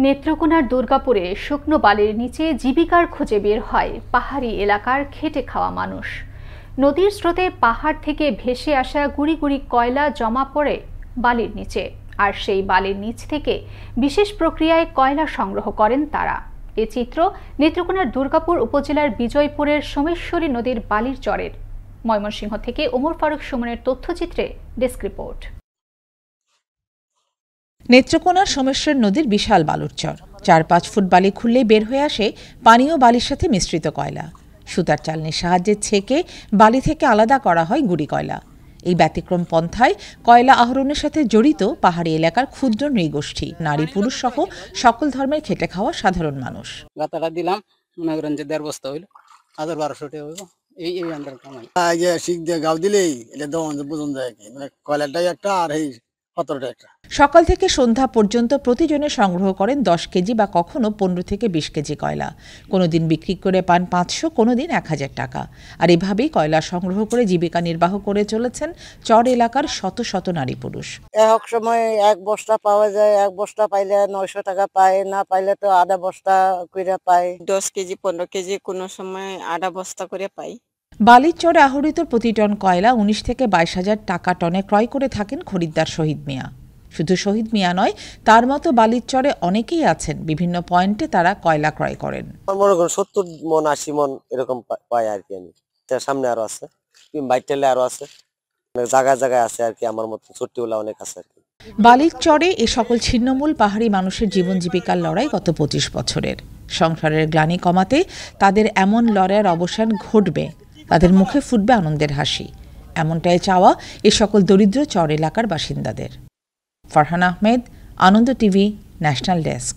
নেত্রকোনার দুর্গাপুরে শুকনো বালির নিচে জীবিকার খোঁজে বের হয় পাহাড়ি এলাকার খেটে খাওয়া মানুষ। নদীর স্রোতে পাহাড় থেকে ভেসে আসা গুড়ি গুড়ি কয়লা জমা পড়ে বালির নিচে, আর সেই বালির নিচ থেকে বিশেষ প্রক্রিয়ায় কয়লা সংগ্রহ করেন তারা। এ চিত্র নেত্রকোনার দুর্গাপুর উপজেলার বিজয়পুরের সোমেশ্বরী নদীর বালির চরের। ময়মনসিংহ থেকে ওমর ফারুক সুমনের তথ্যচিত্রে ডেস্ক রিপোর্ট। নেত্রকোনার সোমেশ্বর নদীর বিশাল বালুর চর। ৪-৫ ফুট বালি খুললেই বের হয়ে আসে পানীয় বালির সাথে মিশ্রিত কয়লা। সুতার চালনির সাহায্যে ছেঁকে বালি থেকে আলাদা করা হয় গুড়ি কয়লা। এই ব্যতিক্রম পন্থায় কয়লা আহরণের সাথে জড়িত পাহাড়ি এলাকার ক্ষুদ্র নৃগোষ্ঠী, নারী পুরুষ সহ সকল ধর্মের খেটে খাওয়া সাধারণ মানুষ। গাতাটা দিলাম, মনে করেন যে 1.5 বস্তা হইল, 1200 টাকা হইব। এই আন্দার কামাই শিখ দিয়ে গাও দিলেই এটা দমন বুঝন যায় কি, মানে কয়লাটাই একটা আর এই 17টা একটা। সকাল থেকে সন্ধ্যা পর্যন্ত প্রতিজনে সংগ্রহ করেন 10 কেজি বা কখনো 15 থেকে 20 কেজি কয়লা। কোনোদিন বিক্রি করে পান 500, কোনোদিন 1000 টাকা। আর এভাবেই কয়লা সংগ্রহ করে জীবিকা নির্বাহ করে চলেছেন চর এলাকার শত শত নারী পুরুষ। এক সময় 1 বস্তা পাওয়া যায়, 1 বস্তা পাইলে 900 টাকা পায়, না পাইলে তো আধা বস্তা করে পায়। 10 কেজি 15 কেজি, কোনো সময় আধা বস্তা করে পাই। বালির চরে আহরিত প্রতি টন কয়লা 19 থেকে 22,000 টাকা টনে ক্রয় করে থাকেন খরিদ্দার শহীদ মিয়া। শুধু শহীদ মিয়া নয়, তার মতো বালির চরে অনেকেই আছেন। বিভিন্ন পয়েন্টে তারা কয়লা ক্রয় করেন। মনে করেন 70 মন 80 মন এরকম পাই আর কি। আমি সামনে আরো আছে, বাইটেলে আরো আছে, জায়গায় জায়গায় আছে আর কি। আমার মতো ছোট্টগুলা অনেক আছে আর কি। বালির চরে এ সকল ছিন্নমূল পাহাড়ি মানুষের জীবন জীবিকার লড়াই গত 25 বছরের। সংসারের গ্লানি কমাতে তাদের এমন লড়াইয়ের অবসান ঘটবে, তাদের মুখে ফুটবে আনন্দের হাসি, এমনটাই চাওয়া এ সকল দরিদ্র চর এলাকার বাসিন্দাদের। ফারহান আহমেদ, আনন্দ টিভি, ন্যাশনাল ডেস্ক।